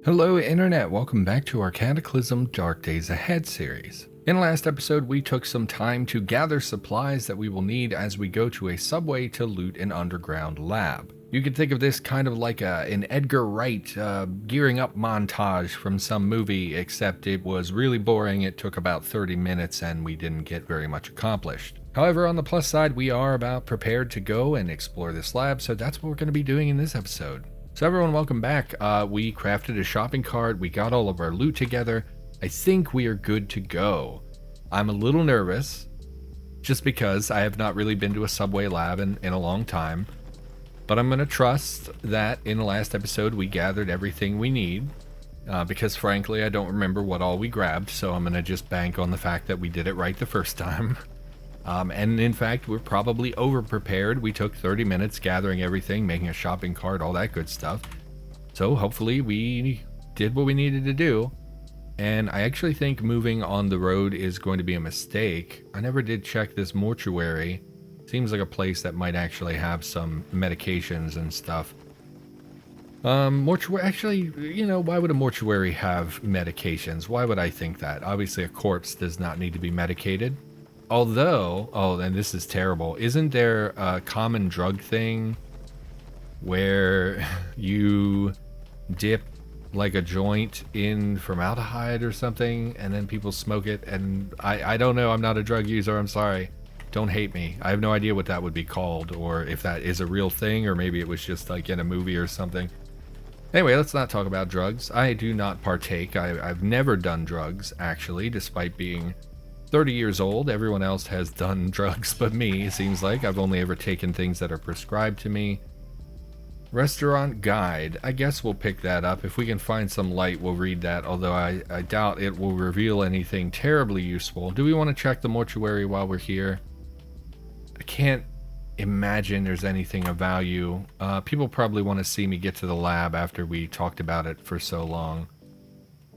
Hello Internet, welcome back to our Cataclysm Dark Days Ahead series. In the last episode, we took some time to gather supplies that we will need as we go to a subway to loot an underground lab. You can think of this kind of like an Edgar Wright gearing up montage from some movie, except it was really boring. It took about 30 minutes and we didn't get very much accomplished. However, on the plus side, we are about prepared to go and explore this lab, so that's what we're going to be doing in this episode. So everyone, welcome back. We crafted a shopping cart, we got all of our loot together. I think we are good to go. I'm a little nervous, just because I have not really been to a subway lab in a long time. But I'm going to trust that in the last episode we gathered everything we need. Because frankly, I don't remember what all we grabbed, so I'm going to just bank on the fact that we did it right the first time. And in fact, we're probably over-prepared. We took 30 minutes gathering everything, making a shopping cart, all that good stuff. So hopefully we did what we needed to do. And I actually think moving on the road is going to be a mistake. I never did check this mortuary. Seems like a place that might actually have some medications and stuff. Mortuary, actually, why would a mortuary have medications? Why would I think that? Obviously a corpse does not need to be medicated. Although, and this is terrible, isn't there a common drug thing where you dip like a joint in formaldehyde or something and then people smoke it? And I don't know, I'm not a drug user, I'm sorry. Don't hate me. I have no idea what that would be called, or if that is a real thing, or maybe it was just like in a movie or something. Anyway, let's not talk about drugs. I do not partake. I've never done drugs, actually, despite being 30 years old. Everyone else has done drugs but me, it seems like. I've only ever taken things that are prescribed to me. Restaurant guide. I guess we'll pick that up. If we can find some light, we'll read that, although I doubt it will reveal anything terribly useful. Do we want to check the mortuary while we're here? I can't imagine there's anything of value. People probably want to see me get to the lab after we talked about it for so long.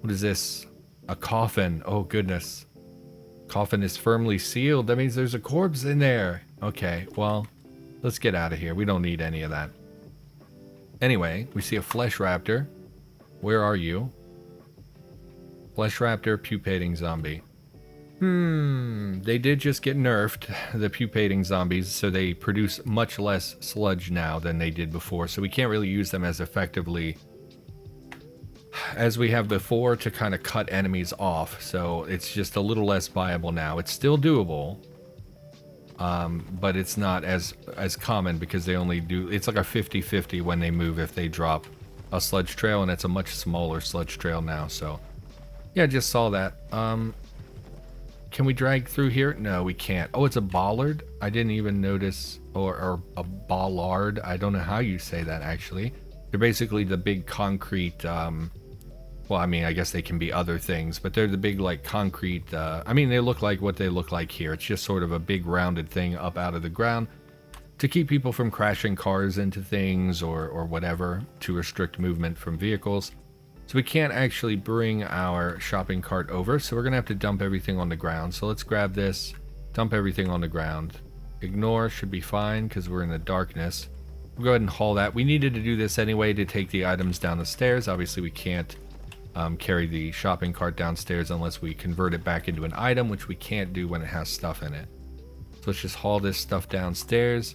What is this? A coffin. Oh, goodness. Coffin is firmly sealed. That means there's a corpse in there. Okay, well, let's get out of here. We don't need any of that. Anyway, we see a flesh raptor. Where are you? Flesh raptor, pupating zombie. They did just get nerfed, the pupating zombies, so they produce much less sludge now than they did before, so we can't really use them as effectively as we have before to kind of cut enemies off, so it's just a little less viable now. It's still doable, but it's not as common because they only do, it's like a 50-50 when they move if they drop a sludge trail, and it's a much smaller sludge trail now, so yeah, just saw that. Can we drag through here? No, we can't. Oh, it's a bollard? I didn't even notice, or a bollard. I don't know how you say that, actually. They're basically the big concrete, well, I mean, I guess they can be other things, but they're the big, like, concrete, I mean, they look like what they look like here. It's just sort of a big rounded thing up out of the ground to keep people from crashing cars into things or whatever, to restrict movement from vehicles. So we can't actually bring our shopping cart over, so we're going to have to dump everything on the ground. So let's grab this, dump everything on the ground. Ignore should be fine because we're in the darkness. We'll go ahead and haul that. We needed to do this anyway to take the items down the stairs. Obviously we can't carry the shopping cart downstairs unless we convert it back into an item, which we can't do when it has stuff in it. So let's just haul this stuff downstairs.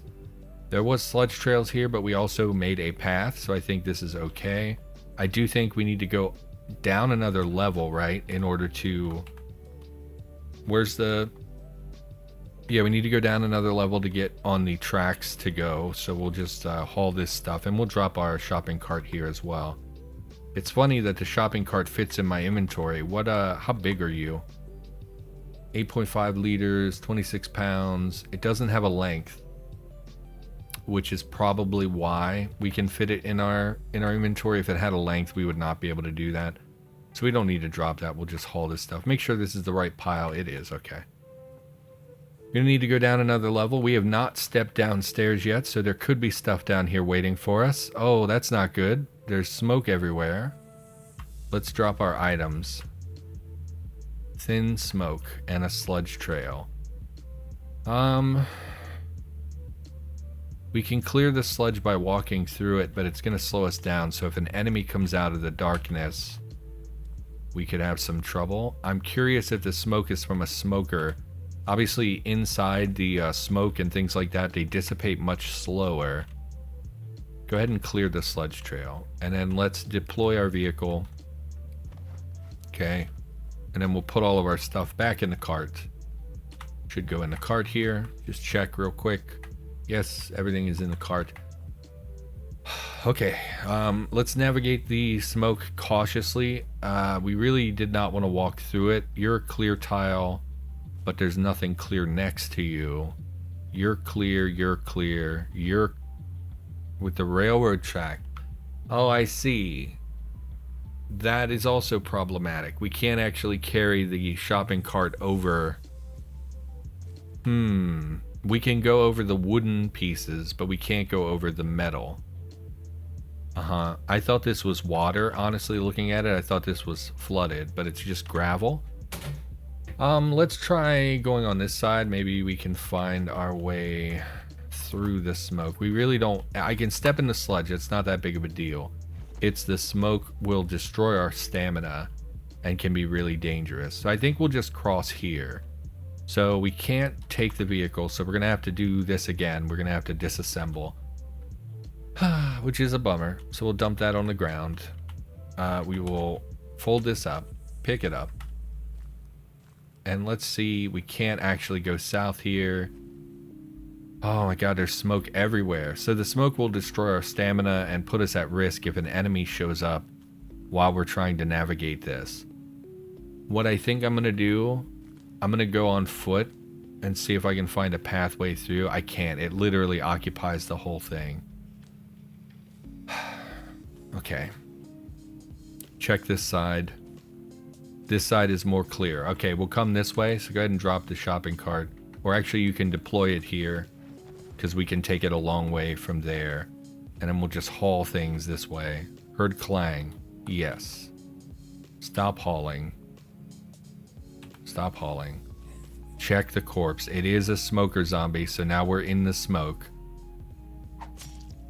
There was sludge trails here, but we also made a path, so I think this is okay. I do think we need to go down another level, right, in order to... Where's the... Yeah, we need to go down another level to get on the tracks to go, so we'll just haul this stuff, and we'll drop our shopping cart here as well. It's funny that the shopping cart fits in my inventory. What, how big are you? 8.5 liters, 26 pounds. It doesn't have a length, which is probably why we can fit it in our inventory. If it had a length, we would not be able to do that. So we don't need to drop that. We'll just haul this stuff. Make sure this is the right pile. It is, okay. We're gonna need to go down another level. We have not stepped downstairs yet, so there could be stuff down here waiting for us. Oh, that's not good. There's smoke everywhere. Let's drop our items. Thin smoke and a sludge trail. We can clear the sludge by walking through it, but it's going to slow us down. So if an enemy comes out of the darkness, we could have some trouble. I'm curious if the smoke is from a smoker. Obviously, inside the smoke and things like that, they dissipate much slower. Go ahead and clear the sludge trail. And then let's deploy our vehicle. Okay. And then we'll put all of our stuff back in the cart. Should go in the cart here. Just check real quick. Yes, everything is in the cart. Okay, let's navigate the smoke cautiously. We really did not want to walk through it. You're a clear tile, but there's nothing clear next to you. You're clear, you're clear, you're with the railroad track. Oh, I see. That is also problematic. We can't actually carry the shopping cart over. We can go over the wooden pieces, but we can't go over the metal. I thought this was water. Honestly, looking at it, I thought this was flooded, but it's just gravel. Let's try going on this side. Maybe we can find our way through the smoke. We really don't... I can step in the sludge. It's not that big of a deal. It's the smoke will destroy our stamina and can be really dangerous. So I think we'll just cross here. So we can't take the vehicle, so we're going to have to do this again. We're going to have to disassemble. Which is a bummer. So we'll dump that on the ground. We will fold this up, pick it up. And let's see, we can't actually go south here. Oh my god, there's smoke everywhere. So the smoke will destroy our stamina and put us at risk if an enemy shows up while we're trying to navigate this. What I think I'm going to do, I'm going to go on foot and see if I can find a pathway through. I can't. It literally occupies the whole thing. Okay. Check this side. This side is more clear. Okay, we'll come this way. So go ahead and drop the shopping cart. Or actually, you can deploy it here, because we can take it a long way from there. And then we'll just haul things this way. Heard clang. Yes. Stop hauling. Stop hauling. Check the corpse. It is a smoker zombie, so now we're in the smoke.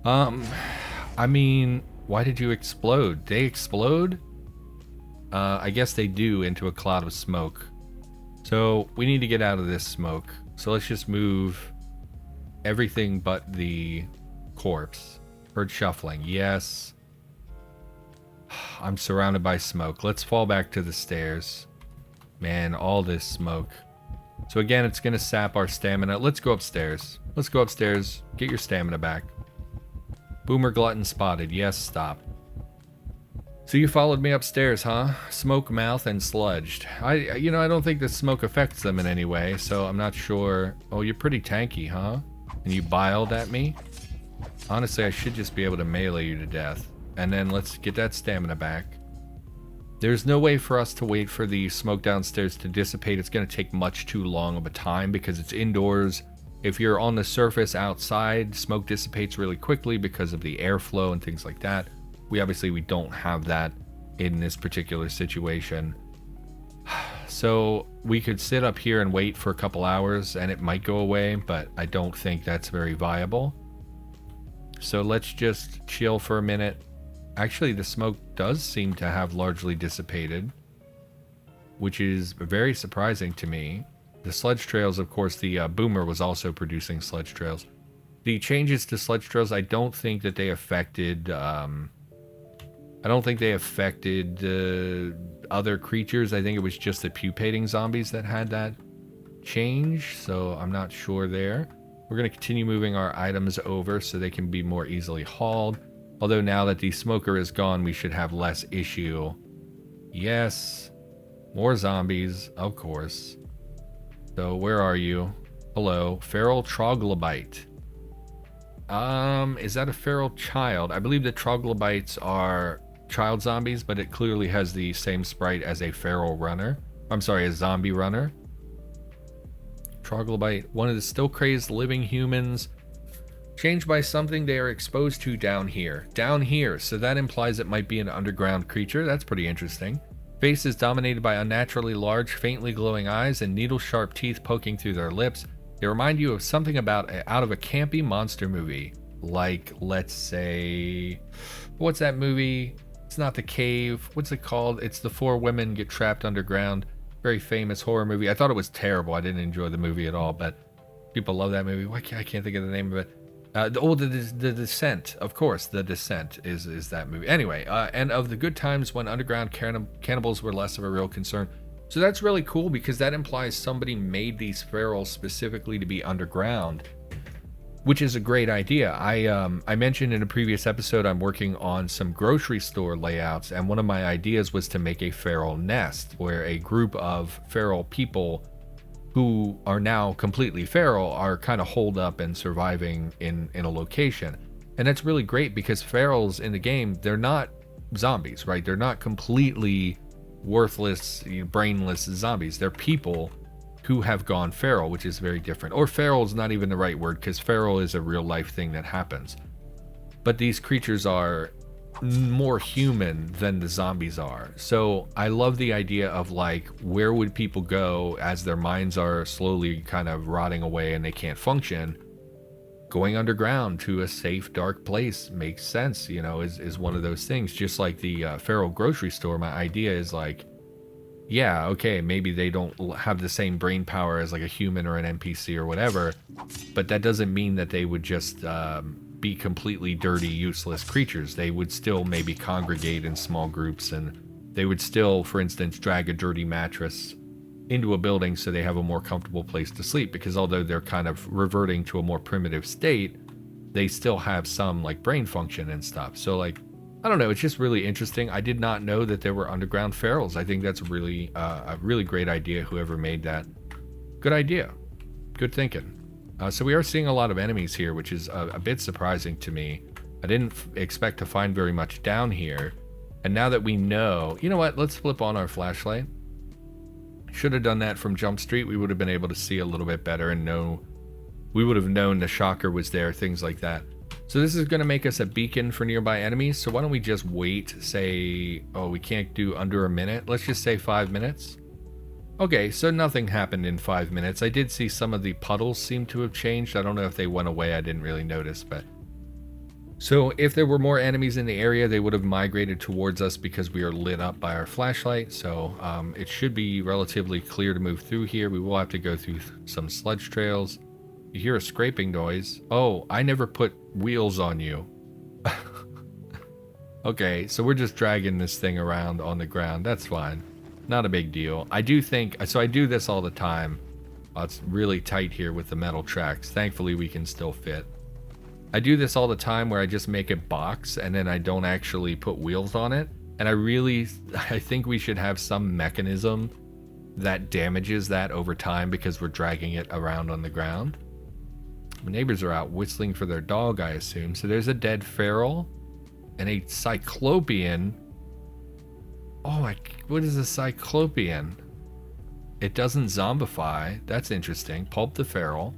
I mean, why did you explode? They explode? I guess they do into a cloud of smoke. So we need to get out of this smoke. So let's just move everything but the corpse. Heard shuffling. Yes. I'm surrounded by smoke. Let's fall back to the stairs. Man, all this smoke. So again, it's going to sap our stamina. Let's go upstairs. Let's go upstairs. Get your stamina back. Boomer glutton spotted. Yes, stop. So you followed me upstairs, huh? Smoke mouth and sludged. I don't think the smoke affects them in any way, so I'm not sure. Oh, you're pretty tanky, huh? And you biled at me? Honestly, I should just be able to melee you to death. And then let's get that stamina back. There's no way for us to wait for the smoke downstairs to dissipate. It's going to take much too long of a time because it's indoors. If you're on the surface outside, smoke dissipates really quickly because of the airflow and things like that. We don't have that in this particular situation. So we could sit up here and wait for a couple hours and it might go away, but I don't think that's very viable. So let's just chill for a minute. Actually, the smoke does seem to have largely dissipated, which is very surprising to me. The sludge trails, of course, the boomer was also producing sludge trails. The changes to sludge trails, I don't think that they affected... I don't think they affected other creatures. I think it was just the pupating zombies that had that change, so I'm not sure there. We're going to continue moving our items over so they can be more easily hauled. Although now that the smoker is gone, we should have less issue. Yes. More zombies, of course. So where are you? Hello. Feral troglodyte. Is that a feral child? I believe that troglodytes are child zombies, but it clearly has the same sprite as a feral runner. I'm sorry, a zombie runner. Troglodyte, one of the still crazed living humans, changed by something they are exposed to down here. Down here, so that implies it might be an underground creature. That's pretty interesting. Face is dominated by unnaturally large, faintly glowing eyes and needle-sharp teeth poking through their lips. They remind you of something about out of a campy monster movie. Like, let's say, what's that movie? It's not The Cave. What's it called? It's the four women get trapped underground. Very famous horror movie. I thought it was terrible. I didn't enjoy the movie at all, but people love that movie. I can't think of the name of it. The Descent, of course. The Descent is that movie. Anyway, and of the good times when underground cannibals were less of a real concern. So that's really cool because that implies somebody made these ferals specifically to be underground, which is a great idea. I mentioned in a previous episode I'm working on some grocery store layouts, and one of my ideas was to make a feral nest where a group of feral people who are now completely feral are kind of holed up and surviving in a location. And that's really great because ferals in the game, they're not zombies, right? They're not completely worthless, brainless zombies. They're people who have gone feral, which is very different. Or feral is not even the right word because feral is a real life thing that happens. But these creatures are more human than the zombies are. So I love the idea of like, where would people go as their minds are slowly kind of rotting away and they can't function? Going underground to a safe, dark place makes sense, is one of those things. Just like the feral grocery store, my idea is like, yeah, okay, maybe they don't have the same brain power as like a human or an NPC or whatever, but that doesn't mean that they would just be completely dirty, useless creatures. They would still maybe congregate in small groups, and they would still, for instance, drag a dirty mattress into a building so they have a more comfortable place to sleep, because although they're kind of reverting to a more primitive state, they still have some like brain function and stuff. So like, I don't know, it's just really interesting. I did not know that there were underground ferals. I think that's really a really great idea, whoever made that. Good idea. Good thinking. So we are seeing a lot of enemies here, which is a bit surprising to me. I didn't expect to find very much down here. And now that we know, you know what, let's flip on our flashlight. Should have done that from Jump Street. We would have been able to see a little bit better and we would have known the shocker was there, things like that. So this is going to make us a beacon for nearby enemies. So why don't we just wait, say, oh, we can't do under a minute. Let's just say 5 minutes. Okay, so nothing happened in 5 minutes. I did see some of the puddles seem to have changed. I don't know if they went away. I didn't really notice, but... So if there were more enemies in the area, they would have migrated towards us because we are lit up by our flashlight. So it should be relatively clear to move through here. We will have to go through some sludge trails. You hear a scraping noise. Oh, I never put wheels on you. Okay, so we're just dragging this thing around on the ground. That's fine. Not a big deal. I do think, so I do this all the time. It's really tight here with the metal tracks. Thankfully, we can still fit. I do this all the time where I just make a box and then I don't actually put wheels on it. And I think we should have some mechanism that damages that over time because we're dragging it around on the ground. My neighbors are out whistling for their dog, I assume. So there's a dead feral and a cyclopean. Oh, what is a cyclopean? It doesn't zombify. That's interesting. Pulp the feral.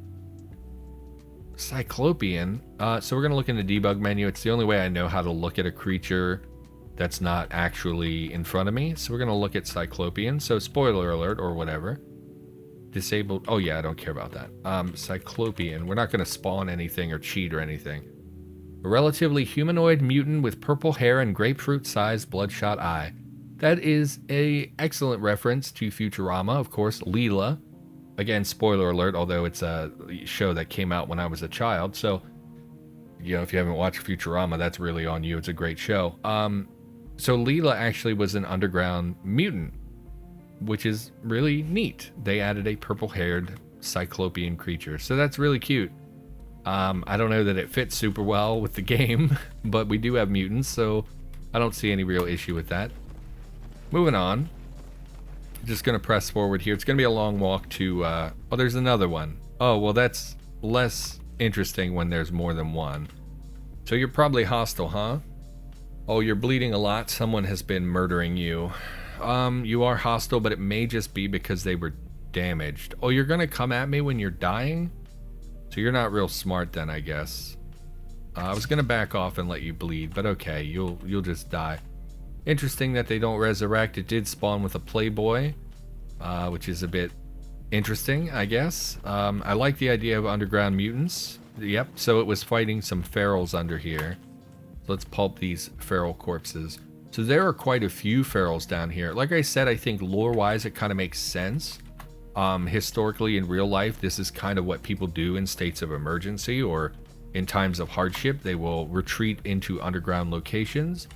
Cyclopean. So we're going to look in the debug menu. It's the only way I know how to look at a creature that's not actually in front of me. So we're going to look at cyclopean. So spoiler alert or whatever. Disabled. Oh yeah, I don't care about that. Cyclopean. We're not going to spawn anything or cheat or anything. A relatively humanoid mutant with purple hair and grapefruit-sized bloodshot eye. That is a excellent reference to Futurama, of course. Leela. Again, spoiler alert, although it's a show that came out when I was a child. So, if you haven't watched Futurama, that's really on you. It's a great show. So Leela actually was an underground mutant, which is really neat. They added a purple-haired cyclopean creature. So that's really cute. I don't know that it fits super well with the game, but we do have mutants, so I don't see any real issue with that. Moving on. Just going to press forward here. It's going to be a long walk to... oh, there's another one. Oh, well, that's less interesting when there's more than one. So you're probably hostile, huh? Oh, you're bleeding a lot. Someone has been murdering you. You are hostile, but it may just be because they were damaged. Oh, you're going to come at me when you're dying? So you're not real smart then, I guess. I was going to back off and let you bleed, but okay, you'll just die. Interesting that they don't resurrect. It did spawn with a Playboy, which is a bit Interesting, I guess. I like the idea of underground mutants. Yep, so it was fighting some ferals under here. Let's pulp these feral corpses. So there are quite a few ferals down here. Like I said, I think lore-wise it kind of makes sense. Historically, in real life, this is kind of what people do in states of emergency or in times of hardship. They will retreat into underground locations.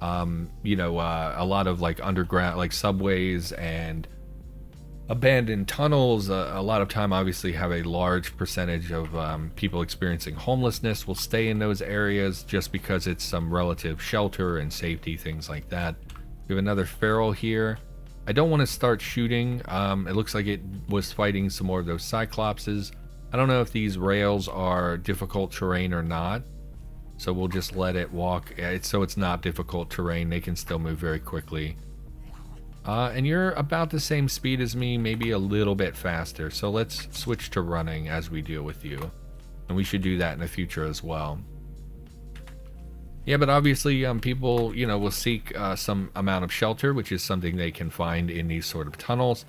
You know, a lot of like underground, like subways and abandoned tunnels, a lot of time obviously have a large percentage of people experiencing homelessness will stay in those areas just because it's some relative shelter and safety, things like that. We have another feral here. I don't want to start shooting. It looks like it was fighting some more of those cyclopses. I don't know if these rails are difficult terrain or not, so we'll just let it walk. So it's not difficult terrain. They can still move very quickly. And you're about the same speed as me, maybe a little bit faster. So let's switch to running as we deal with you. And we should do that in the future as well. Yeah, but obviously people, you know, will seek some amount of shelter, which is something they can find in these sort of tunnels.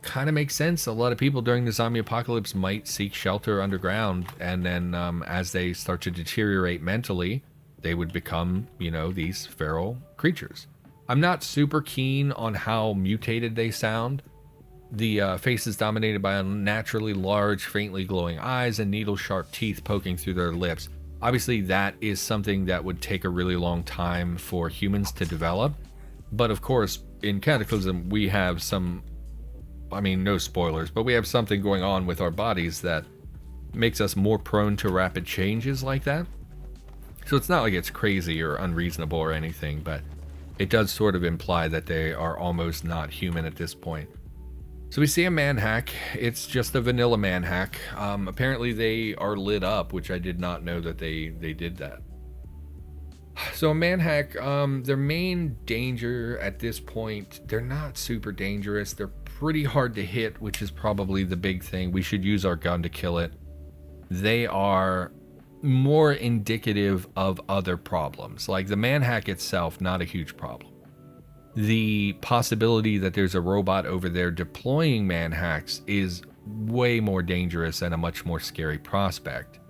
Kind of makes sense. A lot of people during the zombie apocalypse might seek shelter underground. And then as they start to deteriorate mentally, they would become, you know, these feral creatures. I'm not super keen on how mutated they sound. The face is dominated by unnaturally large, faintly glowing eyes and needle-sharp teeth poking through their lips. Obviously, that is something that would take a really long time for humans to develop. But of course, in Cataclysm, we have some, I mean, no spoilers, but we have something going on with our bodies that makes us more prone to rapid changes like that. So it's not like it's crazy or unreasonable or anything, but it does sort of imply that they are almost not human at this point. So we see a man-hack. It's just a vanilla man-hack. Apparently they are lit up, which I did not know that they did that. So a man-hack, their main danger at this point, they're not super dangerous. They're pretty hard to hit, which is probably the big thing. We should use our gun to kill it. They are more indicative of other problems. Like the man-hack itself, not a huge problem. The possibility that there's a robot over there deploying man-hacks is way more dangerous and a much more scary prospect.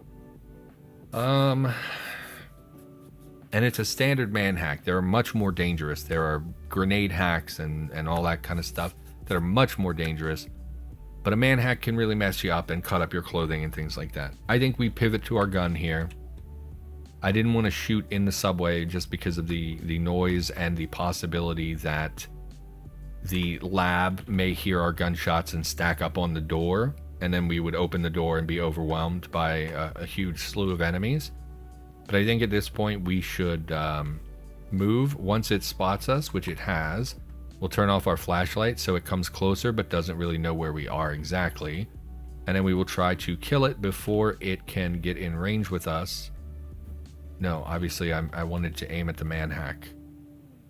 And it's a standard man-hack. They're much more dangerous. There are grenade hacks and all that kind of stuff that are much more dangerous. But a man-hack can really mess you up and cut up your clothing and things like that. I think we pivot to our gun here. I didn't want to shoot in the subway just because of the noise and the possibility that the lab may hear our gunshots and stack up on the door, and then we would open the door and be overwhelmed by a huge slew of enemies. But I think at this point we should move. Once it spots us, which it has, we'll turn off our flashlight so it comes closer but doesn't really know where we are exactly. And then we will try to kill it before it can get in range with us. No, obviously I wanted to aim at the man-hack.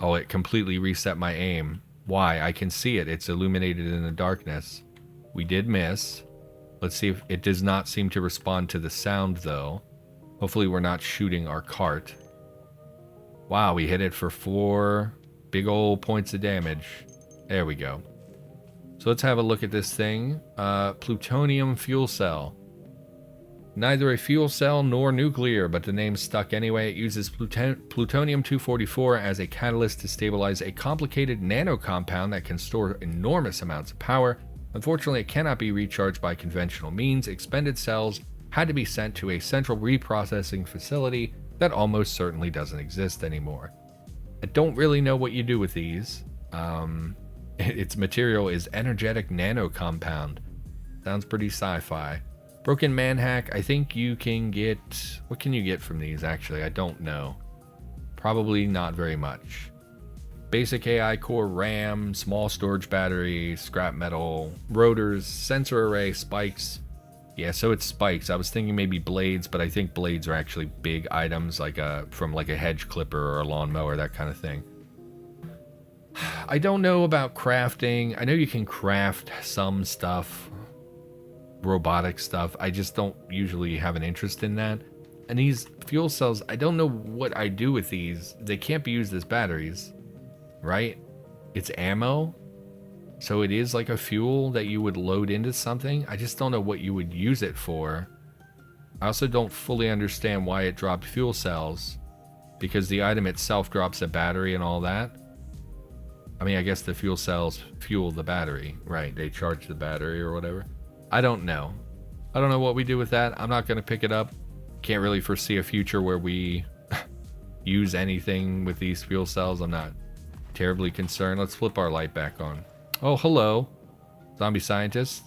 Oh, it completely reset my aim. Why? I can see it. It's illuminated in the darkness. We did miss. Let's see if it does not seem to respond to the sound though. Hopefully we're not shooting our cart. Wow, we hit it for 4 big old points of damage. There we go. So let's have a look at this thing. Plutonium fuel cell. Neither a fuel cell nor nuclear, but the name's stuck anyway. It uses plutonium-244 as a catalyst to stabilize a complicated nano compound that can store enormous amounts of power. Unfortunately, it cannot be recharged by conventional means. Expended cells had to be sent to a central reprocessing facility that almost certainly doesn't exist anymore. I don't really know what you do with these. Its material is energetic nano compound. Sounds pretty sci-fi. Broken man-hack, I think you can get... What can you get from these, actually? I don't know. Probably not very much. Basic AI core RAM, small storage battery, scrap metal, rotors, sensor array, spikes. Yeah, so it's spikes. I was thinking maybe blades, but I think blades are actually big items, like from like a hedge clipper or a lawnmower, that kind of thing. I don't know about crafting. I know you can craft some stuff, robotic stuff. I just don't usually have an interest in that. And these fuel cells, I don't know what I do with these. They can't be used as batteries, right? It's ammo. So it is like a fuel that you would load into something. I just don't know what you would use it for. I also don't fully understand why it dropped fuel cells, because the item itself drops a battery and all that. I mean, I guess the fuel cells fuel the battery, right? They charge the battery or whatever. I don't know. I don't know what we do with that. I'm not going to pick it up. Can't really foresee a future where we use anything with these fuel cells. I'm not terribly concerned. Let's flip our light back on. Oh, hello. Zombie scientist.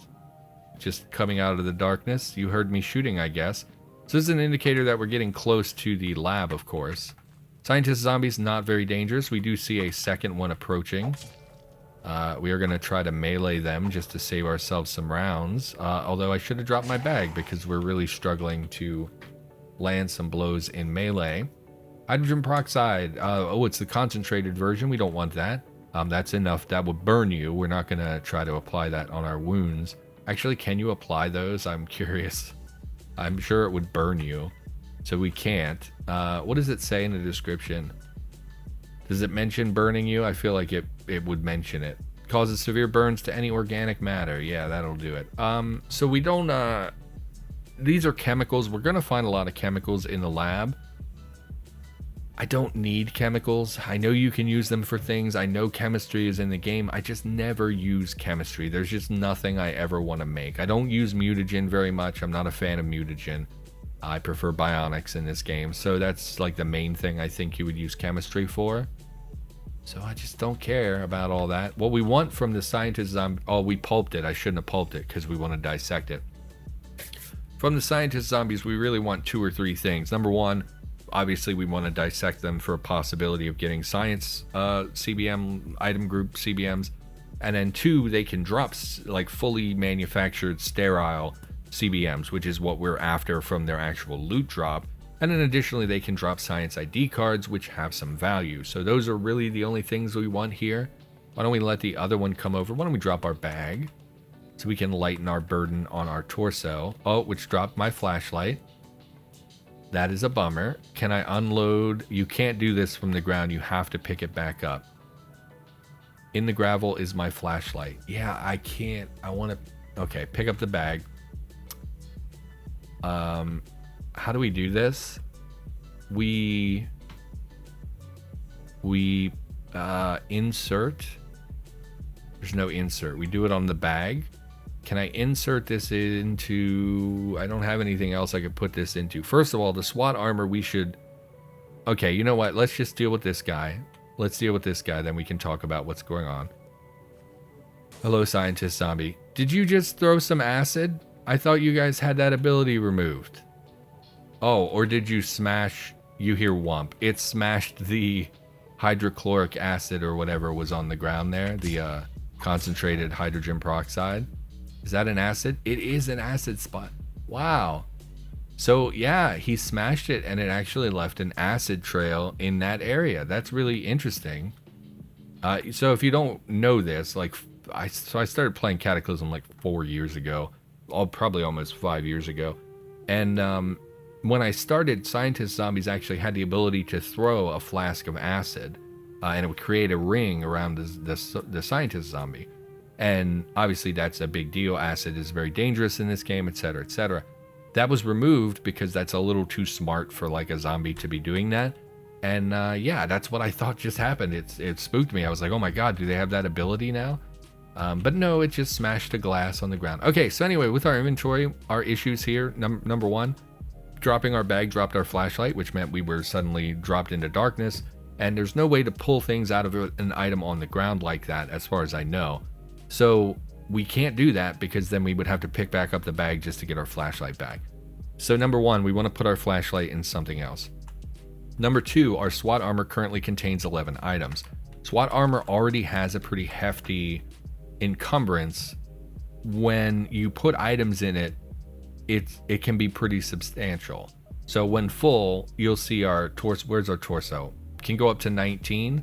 Just coming out of the darkness. You heard me shooting, I guess. So this is an indicator that we're getting close to the lab, of course. Scientist zombies, not very dangerous. We do see a second one approaching. We are going to try to melee them just to save ourselves some rounds. Although I should have dropped my bag because we're really struggling to land some blows in melee. Hydrogen peroxide. Oh, it's the concentrated version. We don't want that. That's enough. That would burn you. We're not going to try to apply that on our wounds. Actually, can you apply those? I'm curious. I'm sure it would burn you. So we can't. What does it say in the description? Does it mention burning you? I feel like it would mention it. Causes severe burns to any organic matter. Yeah, that'll do it. So we don't... these are chemicals. We're going to find a lot of chemicals in the lab. I don't need chemicals. I know you can use them for things. I know chemistry is in the game. I just never use chemistry. There's just nothing I ever want to make. I don't use mutagen very much. I'm not a fan of mutagen. I prefer bionics in this game. So that's like the main thing I think you would use chemistry for. So I just don't care about all that. What we want from the scientist zombie... Oh, we pulped it. I shouldn't have pulped it because we want to dissect it. From the scientist zombies, we really want 2 or 3 things. Number one, obviously we want to dissect them for a possibility of getting science CBM, item group CBMs. And then 2, they can drop like fully manufactured sterile CBMs, which is what we're after from their actual loot drop. And then additionally, they can drop science ID cards, which have some value. So those are really the only things we want here. Why don't we let the other one come over? Why don't we drop our bag so we can lighten our burden on our torso? Oh, which dropped my flashlight. That is a bummer. Can I unload? You can't do this from the ground. You have to pick it back up. In the gravel is my flashlight. Yeah, I can't. I want to... Okay, pick up the bag. How do we do this? We insert. There's no insert. We do it on the bag. Can I insert this into... I don't have anything else I could put this into. First of all, the SWAT armor we should... Okay, you know what? Let's just deal with this guy. Let's deal with this guy, then we can talk about what's going on. Hello, scientist zombie. Did you just throw some acid? I thought you guys had that ability removed. Oh, or did you smash... You hear whomp. It smashed the hydrochloric acid or whatever was on the ground there. The concentrated hydrogen peroxide. Is that an acid? It is an acid spot. Wow. So yeah, he smashed it and it actually left an acid trail in that area. That's really interesting. So if you don't know this, like I started playing Cataclysm like 4 years ago. Probably almost 5 years ago. And when I started, scientist zombies actually had the ability to throw a flask of acid, and it would create a ring around the scientist zombie. And obviously that's a big deal. Acid is very dangerous in this game, etc., etc. That was removed because that's a little too smart for like a zombie to be doing that. And yeah, that's what I thought just happened. It spooked me. I was like, oh my god, do they have that ability now? But no, it just smashed a glass on the ground. Okay, so anyway, with our inventory, our issues here, number one, dropping our bag dropped our flashlight, which meant we were suddenly dropped into darkness. And there's no way to pull things out of an item on the ground like that, as far as I know. So we can't do that because then we would have to pick back up the bag just to get our flashlight back. So number one, we want to put our flashlight in something else. Number two, our SWAT armor currently contains 11 items. SWAT armor already has a pretty hefty encumbrance. When you put items in it, it can be pretty substantial. So when full, you'll see our torso. Where's our torso? Can go up to 19.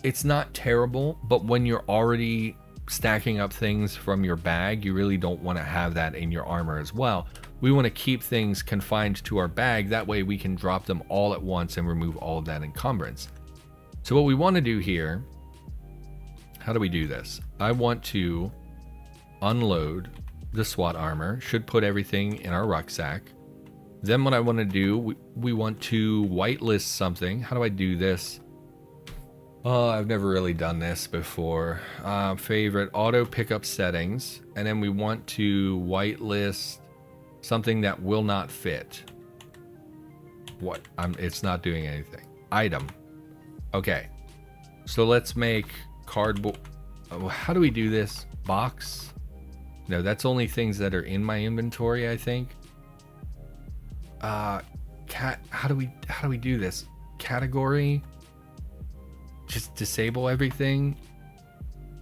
It's not terrible, but when you're already stacking up things from your bag, you really don't want to have that in your armor as well. We want to keep things confined to our bag. That way we can drop them all at once and remove all of that encumbrance. So what we want to do here, How do we do this? I want to unload the SWAT armor. Should put everything in our rucksack. Then what I want to do, we want to whitelist something. How do I do this? Oh, I've never really done this before. Favorite auto pickup settings. And then we want to whitelist something that will not fit. What? It's not doing anything. Item. Okay. So let's make cardboard. Oh, how do we do this? Box? No, that's only things that are in my inventory, I think. How do we do this? Category? Just disable everything?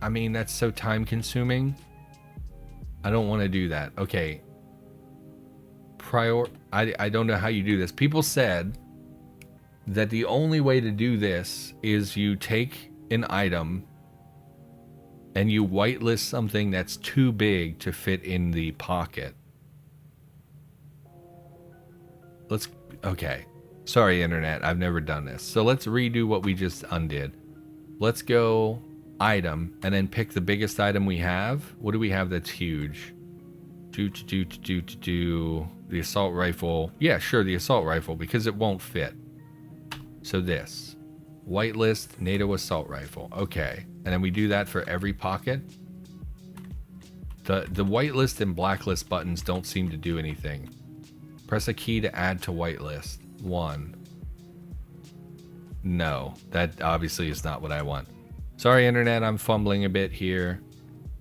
I mean, that's so time consuming. I don't want to do that. Okay. I don't know how you do this. People said that the only way to do this is you take an item and you whitelist something that's too big to fit in the pocket. Okay. Sorry, internet. I've never done this. So let's redo what we just undid. Let's go item and then pick the biggest item we have. What do we have that's huge? The assault rifle. Yeah, sure, the assault rifle, because it won't fit. So this. Whitelist NATO assault rifle. Okay. And then we do that for every pocket. The whitelist and blacklist buttons don't seem to do anything. Press a key to add to whitelist. 1. No, that obviously is not what I want. Sorry, internet, I'm fumbling a bit here.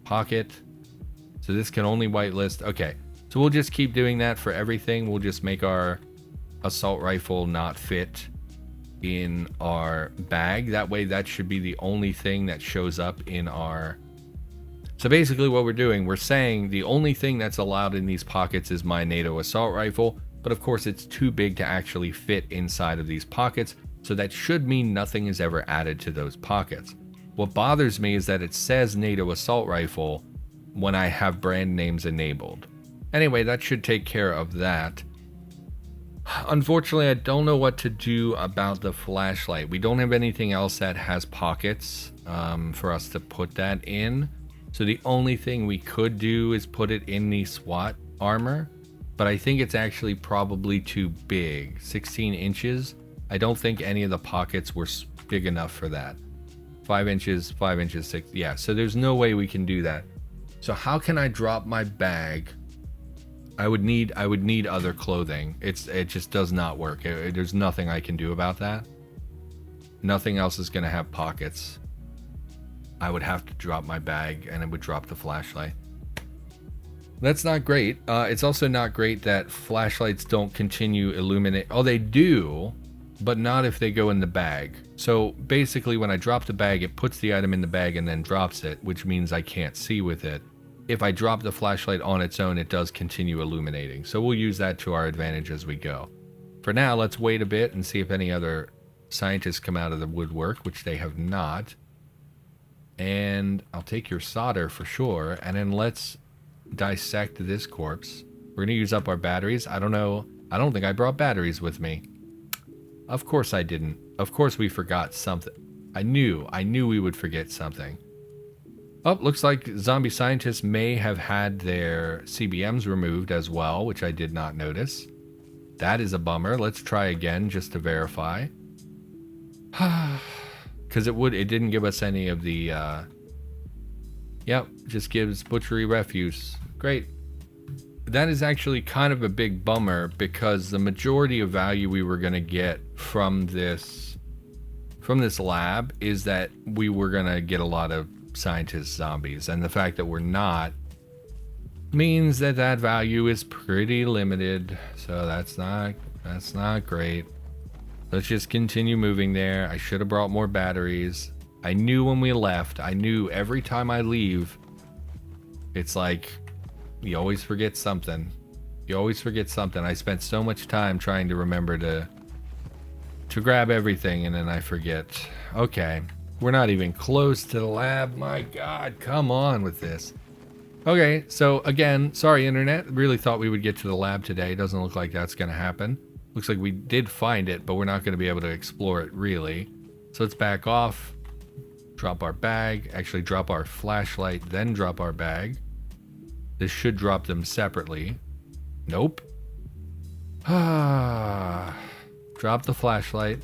Pocket. So this can only whitelist. Okay, so we'll just keep doing that for everything. We'll just make our assault rifle not fit in our bag. That way, that should be the only thing that shows up in our... So basically what we're doing, we're saying the only thing that's allowed in these pockets is my NATO assault rifle, but of course it's too big to actually fit inside of these pockets, so that should mean nothing is ever added to those pockets. What bothers me is that it says NATO assault rifle when I have brand names enabled. Anyway, that should take care of that. Unfortunately, I don't know what to do about the flashlight. We don't have anything else that has pockets for us to put that in. So the only thing we could do is put it in the SWAT armor. But I think it's actually probably too big. 16 inches. I don't think any of the pockets were big enough for that. 5 inches, 5 inches, 6. Yeah, so there's no way we can do that. So how can I drop my bag? I would need other clothing. It just does not work. There's nothing I can do about that. Nothing else is going to have pockets. I would have to drop my bag and it would drop the flashlight. That's not great. It's also not great that flashlights don't continue illuminate. Oh, they do, but not if they go in the bag. So basically when I drop the bag, it puts the item in the bag and then drops it, which means I can't see with it. If I drop the flashlight on its own, it does continue illuminating. So we'll use that to our advantage as we go. For now, let's wait a bit and see if any other scientists come out of the woodwork, which they have not. And I'll take your solder for sure. And then let's dissect this corpse. We're going to use up our batteries. I don't know. I don't think I brought batteries with me. Of course I didn't. Of course we forgot something. I knew we would forget something. Oh, looks like zombie scientists may have had their CBMs removed as well, which I did not notice. That is a bummer. Let's try again just to verify. Because it didn't give us any of the, yep, just gives butchery refuse. Great. That is actually kind of a big bummer because the majority of value we were going to get from this lab is that we were going to get a lot of scientist zombies, and the fact that we're not means that that value is pretty limited. So that's not great. Let's just continue moving there. I should have brought more batteries. I knew when we left, I knew every time I leave, it's like you always forget something. You always forget something. I spent so much time trying to remember to grab everything, and then I forget. Okay. We're not even close to the lab. My God, come on with this. Okay, so again, sorry internet. Really thought we would get to the lab today. Doesn't look like that's going to happen. Looks like we did find it, but we're not going to be able to explore it really. So let's back off. Drop our bag. Actually, drop our flashlight, then drop our bag. This should drop them separately. Nope. Drop the flashlight.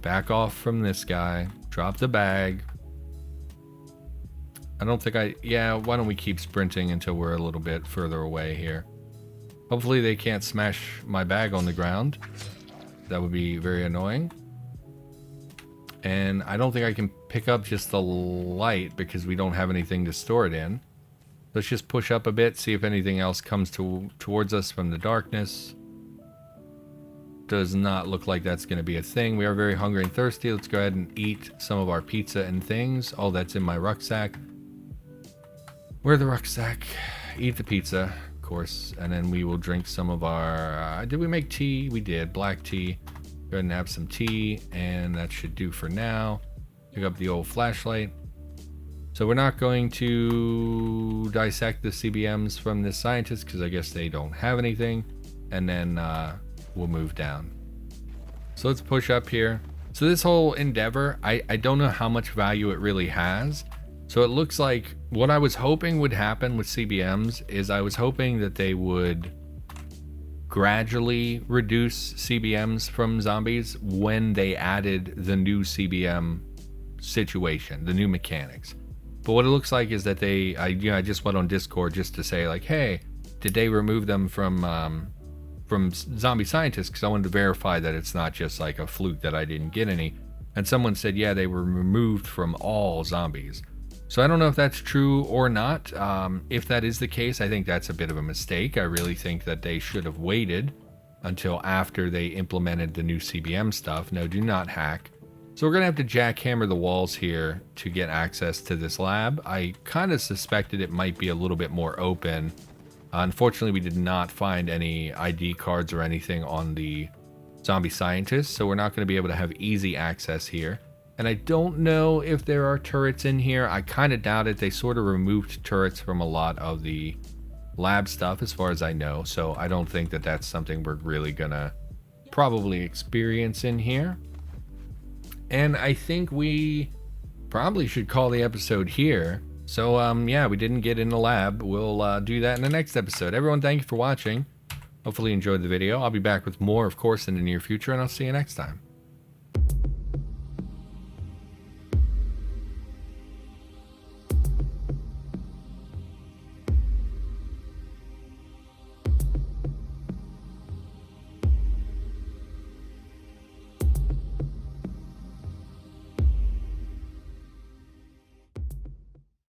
Back off from this guy. Drop the bag. I don't think yeah, why don't we keep sprinting until we're a little bit further away here. Hopefully they can't smash my bag on the ground. That would be very annoying. And I don't think I can pick up just the light because we don't have anything to store it in. Let's just push up a bit, see if anything else comes towards us from the darkness. Does not look like that's going to be a thing. We are very hungry and thirsty. Let's go ahead and eat some of our pizza and things. Oh, that's in my rucksack. Where's the rucksack? Eat the pizza, of course, and then we will drink some of our... did we make tea? We did. Black tea. Go ahead and have some tea, and that should do for now. Pick up the old flashlight. So we're not going to dissect the CBMs from this scientist because I guess they don't have anything, and then we'll move down. So let's push up here. So this whole endeavor, I don't know how much value it really has. So it looks like what I was hoping would happen with CBMs is I was hoping that they would gradually reduce CBMs from zombies when they added the new CBM situation, the new mechanics. But what it looks like is that I just went on Discord just to say like, hey, did they remove them from zombie scientists? Because I wanted to verify that it's not just like a fluke that I didn't get any. And someone said, yeah, they were removed from all zombies. So I don't know if that's true or not. If that is the case, I think that's a bit of a mistake. I really think that they should have waited until after they implemented the new CBM stuff. No, do not hack. So we're going to have to jackhammer the walls here to get access to this lab. I kind of suspected it might be a little bit more open. Unfortunately, we did not find any ID cards or anything on the zombie scientists, so we're not going to be able to have easy access here. And I don't know if there are turrets in here. I kind of doubt it. They sort of removed turrets from a lot of the lab stuff as far as I know. So I don't think that that's something we're really going to probably experience in here. And I think we probably should call the episode here. So yeah, we didn't get in the lab. We'll do that in the next episode. Everyone, thank you for watching. Hopefully you enjoyed the video. I'll be back with more, of course, in the near future, and I'll see you next time.